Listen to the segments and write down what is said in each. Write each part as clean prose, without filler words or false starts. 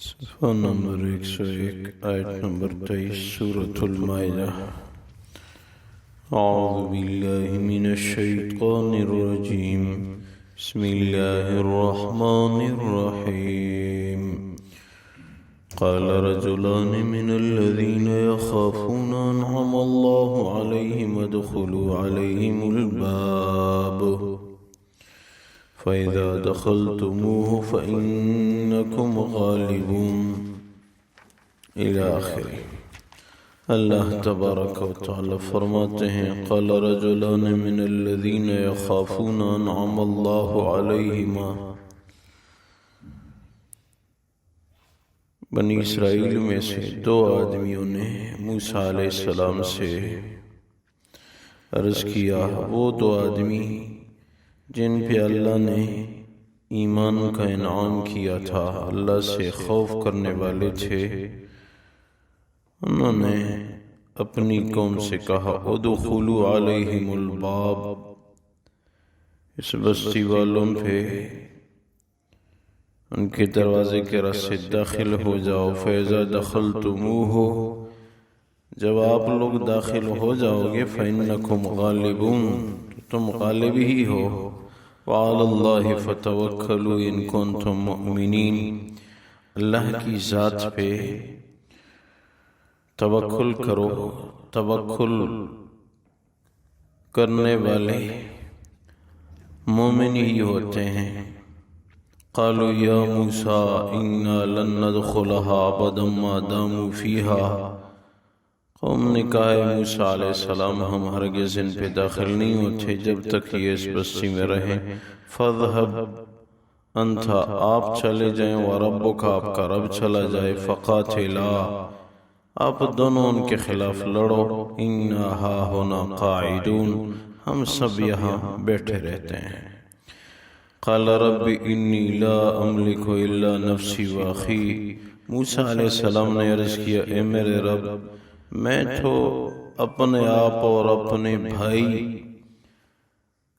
صفحہ نمبر 101 آیت نمبر 23 سورة المائدہ۔ اعوذ باللہ من الشیطان الرجیم، بسم اللہ الرحمن الرحیم۔ قال رجلان من الذين يخافون أنعم الله عليهم ادخلوا عليهم الباب فإذا دخلتموه فإنكم غالبون إلى آخره۔ اللہ تبارک و تعالی فرماتے ہیں قال رجلان من الذين يخافون أنعم الله عليهما، بنی اسرائیل میں سے دو آدمیوں نے موسیٰ علیہ السلام سے عرض کیا، وہ دو آدمی جن پہ اللہ نے ایمان کا انعام کیا تھا، اللہ سے خوف کرنے والے تھے، انہوں نے اپنی قوم سے کہا ادخلوا علیہم الباب، اس بستی والوں پہ ان کے دروازے کے راستے داخل ہو جاؤ، فَإِذَا دَخَلْتُمُوهُ، جب آپ لوگ داخل ہو جاؤ گے، فَإِنَّكُمْ غَالِبُونَ، تم غالب ہی ہو، وَعَلَى اللَّهِ فَتَوَكَّلُوا إِن كُنتُم مُؤْمِنِينَ، اللہ کی ذات پہ توکل کرو، توکل کرنے والے مومن ہی ہوتے ہیں۔ قالوا یا موسیٰ انا لن ندخلها ابدا ما داموا فیہا، قوم نے کہا ہے موسیٰ علیہ السلام ہم ہرگز ان پہ داخل نہیں ہوتے جب تک یہ اس بستی میں رہیں، فاذهب انت، آپ چلے جائیں، وربک، آپ کا رب چلا جائے، فقاتلا، آپ دونوں ان کے خلاف لڑو، انا ہاہنا قاعدون، ہم سب یہاں بیٹھے رہتے ہیں۔ قال رب انی لا املک الا نفسی واخی، موسیٰ علیہ السلام نے عرض کیا اے میرے رب، میں تو اپنے آپ اور اپنے بھائی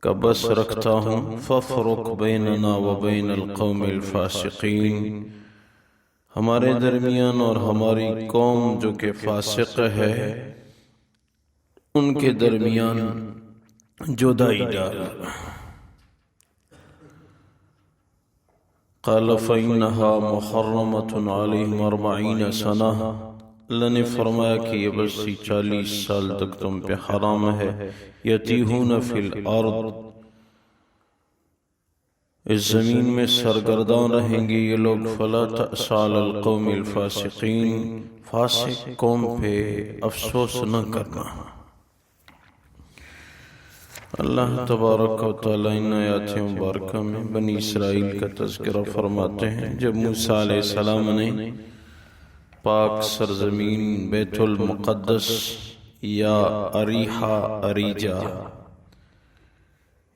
کا بس رکھتا ہوں، فافرق بیننا وبین القوم الفاسقین، ہمارے درمیان اور ہماری قوم جو کہ فاسق ہے ان کے درمیان جدائی ڈال۔ قال فإنها محرمة عليهم 40 سنة، اللہ نے فرمایا کہ یہ بستی 40 سال تک تم پہ حرام ہے، یتیہون فی الارض، اس زمین میں سرگردان رہیں گے یہ لوگ، فلا تأس علی القوم الفاسقین، فاسق قوم پہ افسوس نہ کرنا۔ اللہ تبارک و تعالیٰ ان آیات مبارکہ میں بنی اسرائیل کا تذکرہ فرماتے ہیں جب موسیٰ علیہ السلام نے پاک سرزمین بیت المقدس یا اریحہ، اریجہ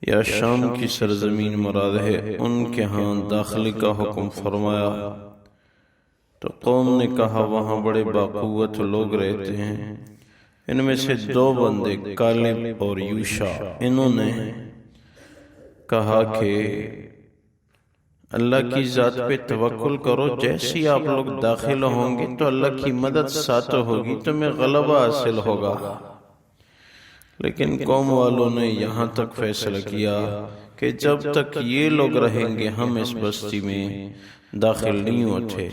یا شام کی سرزمین مراد ہے، ان کے ہاں داخلے کا حکم فرمایا تو قوم نے کہا وہاں بڑے باقوت لوگ رہتے ہیں، ان میں سے دو بندے کالب اور یوشع، انہوں نے کہا کہ اللہ کی ذات پہ توکل کرو، جیسی آپ لوگ داخل ہوں گے تو اللہ کی مدد ساتھ ہوگی، تمہیں غلبہ حاصل ہوگا۔ لیکن قوم والوں نے یہاں تک فیصلہ کیا کہ جب تک یہ لوگ رہیں گے ہم اس بستی میں داخل نہیں ہوتے،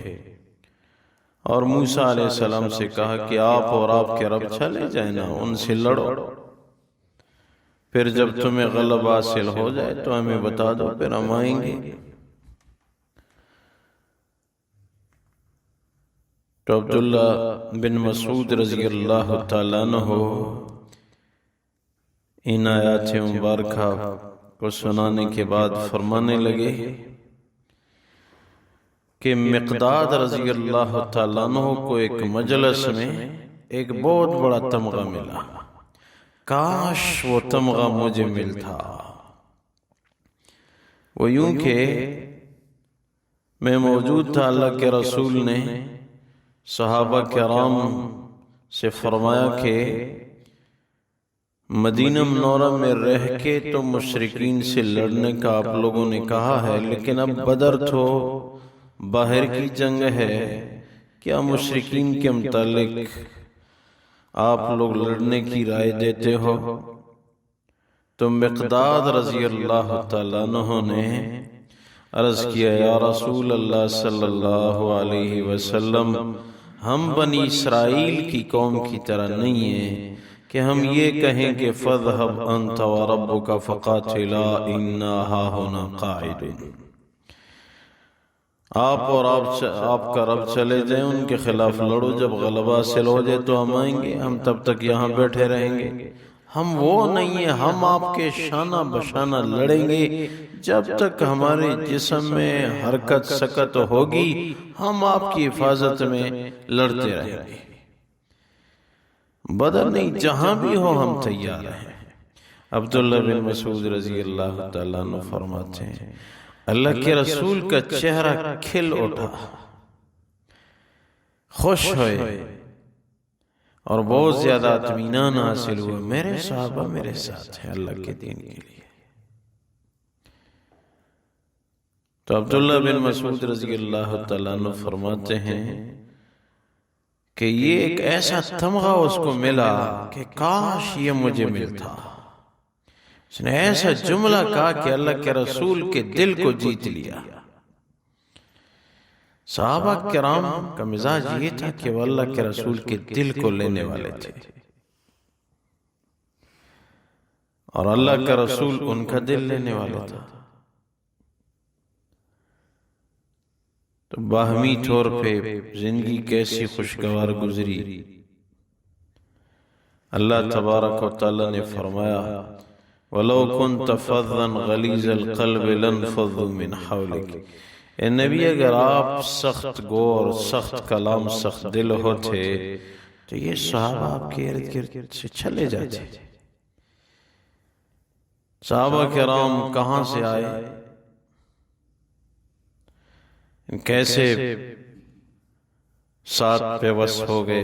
اور موسیٰ علیہ السلام سے کہا کہ آپ اور آپ کے رب چلے جائیں نا، ان سے لڑو، پھر جب تمہیں غلبہ حاصل ہو جائے تو ہمیں بتا دو، پھر ہم آئیں گے۔ تو عبداللہ بن مسعود رضی اللہ تعالیٰ عنہ ان آیات مبارکہ کو سنانے کے بعد فرمانے لگے کہ مقداد رضی اللہ تعالیٰ عنہ کو ایک مجلس میں ایک بہت بڑا تمغہ ملا، کاش وہ تمغہ مجھے ملتا، وہ یوں کہ میں موجود تھا، اللہ کے رسول نے صحابہ کرام سے فرمایا کہ مدینہ منورہ میں رہ کے تو مشرکین سے لڑنے کا آپ لوگوں نے کہا ہے، لیکن اب بدر تو باہر کی جنگ ہے، کیا مشرکین کے متعلق آپ لوگ لڑنے کی رائے دیتے ہو؟ تو مقداد رضی اللہ تعالیٰ عنہ نے عرض کیا، یا رسول اللہ صلی اللہ علیہ وسلم، ہم بنی اسرائیل کی قوم کی طرح نہیں ہیں کہ ہم یہ کہیں کہ فَاذْهَبْ أَنْتَ وَرَبُّكَ فَقَاتِلَا إِنَّا هَاهُنَا قَاعِدُونَ، آپ اور آپ کا رب چلے جائیں، ان کے خلاف لڑو، جب غلبہ حاصل ہو جائے تو ہم آئیں گے، ہم تب تک یہاں بیٹھے رہیں گے۔ ہم وہ نہیں ہیں، ہم آپ کے شانہ بشانہ لڑیں گے جب تک ہمارے جسم میں حرکت سکت ہوگی، ہم آپ کی حفاظت میں لڑتے رہیں گے۔ بدر نہیں، جہاں بھی ہو ہم تیار ہیں۔ عبداللہ بن مسعود رضی اللہ تعالیٰ عنہ فرماتے ہیں، اللہ کے رسول کا چہرہ کھل اٹھا، خوش ہوئے اور بہت زیادہ اطمینان حاصل ہوا، میرے صحابہ میرے ساتھ ہیں اللہ کے دین کے لیے۔ تو عبداللہ بن مسعود رضی اللہ تعالیٰ عنہ فرماتے ہیں کہ یہ ایک ایسا تمغہ اس کو ملا کہ کاش یہ مجھے ملتا۔ اس نے ایسا جملہ کہا کہ اللہ کے رسول کے دل کو جیت لیا۔ صحابہ کرام کا مزاج یہ تھا کہ وہ اللہ کے رسول کے دل کو لینے والے تھے، اور اللہ کا رسول ان کا دل لینے والا تھا۔ تو باہمی طور پہ زندگی کیسی خوشگوار گزری۔ اللہ تبارک و تعالی نے فرمایا، وَلَوْ كُنْتَ فَظًّا غَلِيظَ الْقَلْبِ لَانفَضُّوا مِنْ حَوْلِكَ، اے نبی اگر آپ سخت گور، سخت کلام، سخت دل ہوتے تو یہ صحابہ آپ کے ارد گرد سے چلے جاتے۔ صحابہ کرام کہاں سے آئے، کیسے ساتھ پیوست ہو گئے،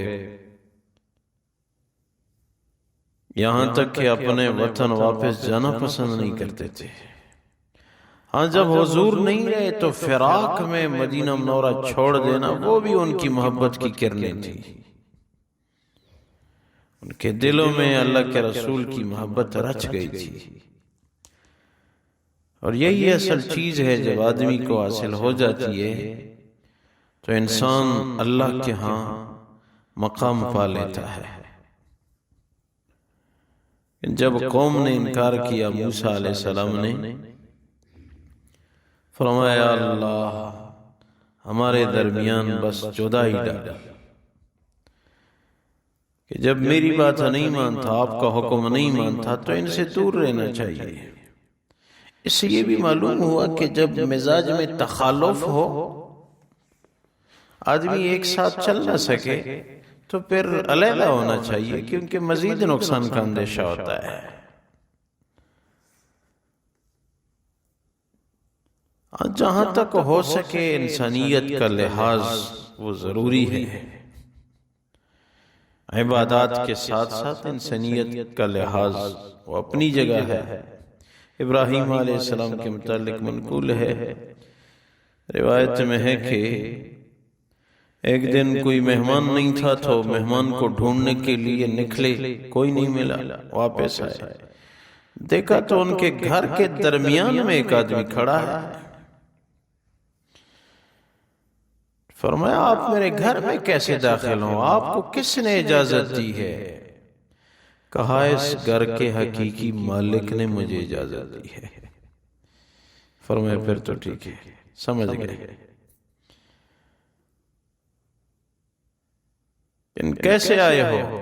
یہاں تک کہ اپنے وطن واپس جانا پسند نہیں کرتے تھے۔ ہاں جب حضور نہیں رہے تو فراق میں مدینہ منورہ چھوڑ دینا وہ بھی ان کی محبت کی کرنیں تھی۔ ان کے دلوں میں اللہ کے رسول کی محبت رچ گئی تھی، اور یہی اصل چیز ہے جب آدمی کو حاصل ہو جاتی ہے تو انسان اللہ کے ہاں مقام پا لیتا ہے۔ جب قوم نے انکار کیا، موسیٰ علیہ السلام نے فرمایا، اللہ ہمارے درمیان بس جدائی ڈالا، کہ جب میری بات نہیں مانتا، آپ کا حکم نہیں مانتا تو ان سے دور رہنا چاہیے۔ اس سے یہ بھی معلوم ہوا کہ جب مزاج میں تخالف ہو، آدمی ایک ساتھ چل نہ سکے تو پھر علیحدہ ہونا چاہیے، کیونکہ مزید نقصان کا اندیشہ ہوتا ہے۔ جہاں تک ہو سکے انسانیت کا لحاظ وہ ضروری ہے، عبادات کے ساتھ ساتھ انسانیت کا لحاظ وہ اپنی جگہ ہے۔ ابراہیم علیہ السلام کے متعلق منقول ہے، روایت میں ہے کہ ایک دن کوئی مہمان نہیں تھا تو مہمان کو ڈھونڈنے کے لیے نکلے، کوئی نہیں ملا، واپس آئے، دیکھا تو ان کے گھر کے درمیان میں ایک آدمی کھڑا ہے۔ فرمایا، آپ میرے گھر میں کیسے داخل ہوں؟ آپ کو کس نے اجازت دی ہے؟ کہا، اس گھر کے حقیقی مالک نے مجھے اجازت دی ہے۔ فرمایا، پھر تو ٹھیک ہے، سمجھ گئے۔ ان کیسے آئے ہو؟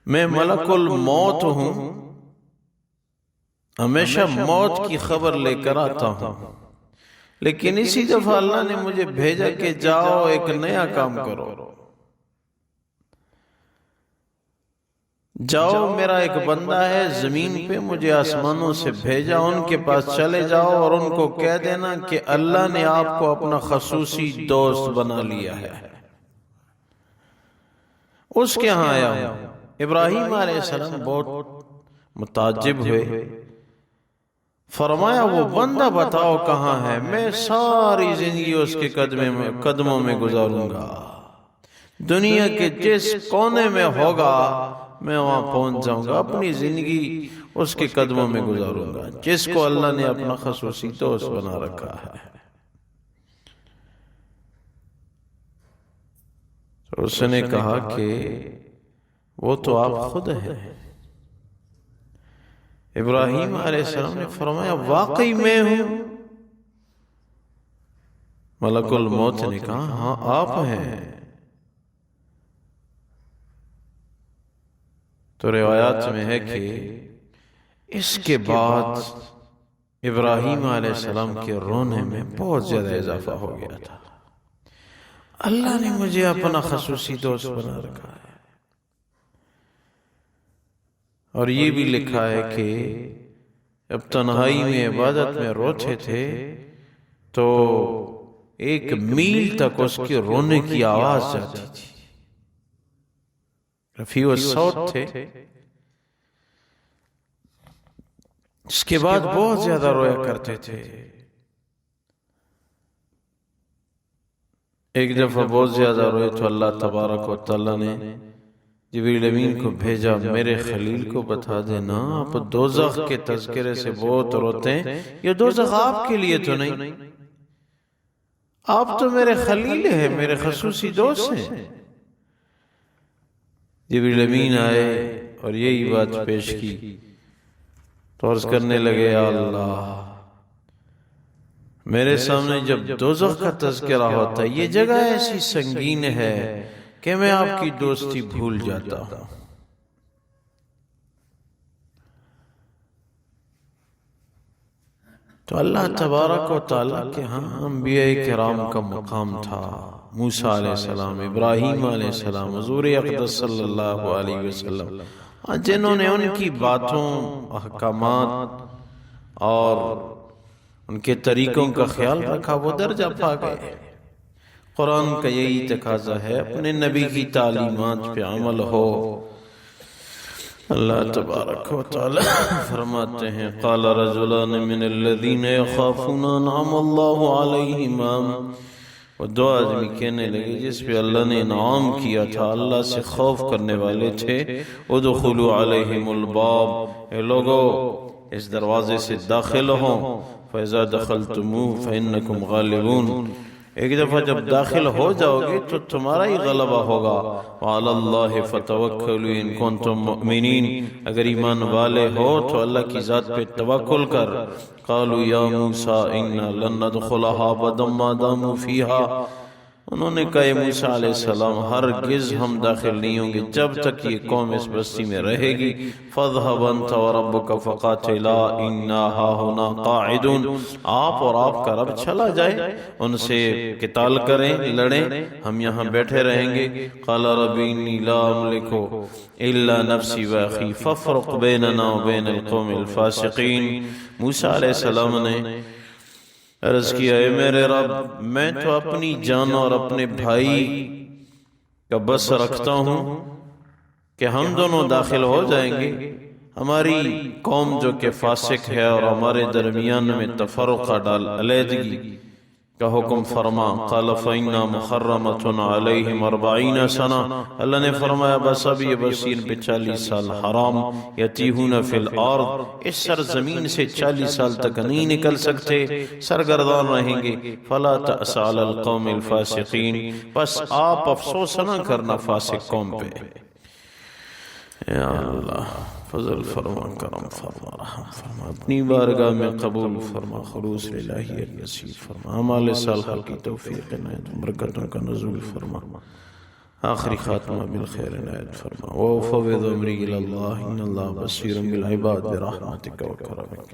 میں ملک الموت ہوں، ہمیشہ موت کی خبر لے کر آتا ہوں، لیکن اسی دفعہ اللہ نے مجھے بھیجا کہ جاؤ ایک نیا کام کرو، جاؤ میرا ایک بندہ ہے زمین پہ، مجھے آسمانوں سے بھیجا، ان کے پاس چلے جاؤ اور ان کو کہہ دینا کہ اللہ نے آپ کو اپنا خصوصی دوست بنا لیا ہے۔ اس کے ہاں آیا ہوں۔ ابراہیم علیہ السلام بہت متعجب ہوئے، فرمایا وہ بندہ بتاؤ کہاں ہے، میں ساری زندگی اس کے قدموں میں گزاروں گا، دنیا کے جس کونے میں ہوگا میں وہاں پہنچ جاؤں گا، اپنی زندگی اس کے قدموں میں گزاروں گا، جس کو اللہ نے اپنا خصوصی دوست بنا رکھا ہے۔ تو اس نے کہا کہ وہ تو آپ خود ہیں۔ ابراہیم علیہ السلام نے فرمایا واقعی میں ہوں؟ ملک الموت نے کہا ہاں آپ ہیں۔ تو روایات میں ہے کہ اس کے بعد ابراہیم علیہ السلام کے رونے میں بہت زیادہ اضافہ ہو گیا تھا، اللہ نے مجھے اپنا خصوصی دوست بنا رکھا ہے۔ اور یہ بھی لکھا ہے کہ اب تنہائی میں عبادت میں روتے تھے تو 1 میل تک اس کے رونے کی آواز جاتی تھی، رفیع الصوت تھے، اس کے بعد بہت زیادہ رویا کرتے تھے۔ ایک دفعہ بہت زیادہ روئے تو اللہ تبارک و تعالی نے جبریل امین کو بھیجا، میرے خلیل کو بتا دینا آپ دوزخ کے تذکرے سے بہت روتے ہیں، یہ دوزخ آپ کے لیے تو نہیں، آپ تو میرے خلیل ہیں، میرے خصوصی دوست ہیں۔ جبریل امین آئے اور یہی بات پیش کی تو عرض کرنے لگے یا اللہ میرے سامنے جب دوزخ کا تذکرہ ہوتا ہے یہ جگہ ایسی سنگین ہے کہ میں آپ کی دوستی بھول جاتا ہوں۔ تو اللہ تبارک و تعالیٰ کے ہاں انبیاء کرام کا مقام تھا، موسیٰ علیہ السلام، ابراہیم علیہ السلام، حضور اقدس صلی اللہ علیہ وسلم، جنہوں نے ان کی باتوں، احکامات اور ان کے طریقوں کا خیال رکھا وہ درجہ پا گئے۔ قرآن کا یہی تقاضا ہے اپنے نبی کی تعلیمات پہ عمل ہو۔ اللہ تبارک و تعالی فرماتے ہیں قال رجلان من الذین یخافون انعم اللہ علیہم، وہ 2 آدمی کہنے لگے جس پہ اللہ نے انعام کیا تھا، اللہ سے خوف کرنے والے تھے، ادخلوا علیہم الباب، اے لوگو اس دروازے سے داخل ہوں، فَإِذَا دَخَلْتُمُوهُ فَإِنَّكُمْ غَالِبُونَ، ایک دفعہ جب داخل ہو جاؤ گے تو تمہارا ہی غلبہ ہوگا، وَعَلَى اللَّهِ فَتَوَكَّلُوا إِن كُنتُم مُؤْمِنِينَ، اگر ایمان والے ہو تو اللہ کی ذات پہ توکل کر۔ قالوا یا موسیٰ اِنَّا لَن نَدْخُلَهَا أَبَدًا مَا دَامُوا فِيهَا، انہوں نے کہا موسیٰ علیہ السلام ہرگز ہم داخل نہیں ہوں گے جب تک یہ قوم اس بستی میں رہے گی۔ فَاذْهَبْ أَنْتَ وَرَبُّكَ فَقَاتِلَا إِنَّا هَاهُنَا قَاعِدُونَ، آپ اور آپ کا رب چلا جائے، ان سے قتال کریں، لڑیں، ہم یہاں بیٹھے رہیں گے۔ قَالَ رَبِّ إِنِّي لَا أَمْلِكُ إِلَّا نَفْسِي وَأَخِي فَافْرُقْ بَيْنَنَا وَبَيْنَ الْقَوْمِ الْفَاسِقِينَ، موسیٰ علیہ السلام نے عرض کیا اے میرے رب میں تو اپنی جان اور اپنے بھائی کا بس رکھتا ہوں کہ ہم دونوں داخل ہو جائیں گے، ہماری قوم جو کہ فاسق ہے اور ہمارے درمیان میں تفرقہ ڈال علیحدگی کا حکم فرما۔ قال فإنا محرمۃ علیہم 40 سنہ، اللہ نے فرمایا بس اب یہ بسین پہ 40 سال حرام، یتیہون فی الارض، اس سرزمین سے 40 سال تک نہیں نکل سکتے، سرگردان رہیں گے۔ فلا تأس علی القوم الفاسقین، بس آپ افسوس نہ کرنا فاسق قوم پہ۔ یا اللہ فضل فرما، کرم فرما، رحم فرما، اپنی بارگاہ میں قبول فرما، خلوص الہیت نصیب فرما، اعمال صالحہ کی توفیق عنایت، برکتوں کا نزول فرما، آخری خاتمہ بالخیر عنایت فرما۔ وَأُفَوِّضُ أَمْرِي إِلَى اللَّهِ إِنَّ اللَّهَ بَصِيرٌ بِالْعِبَادِ بِرَحْمَتِكَ وَكَرَمِكَ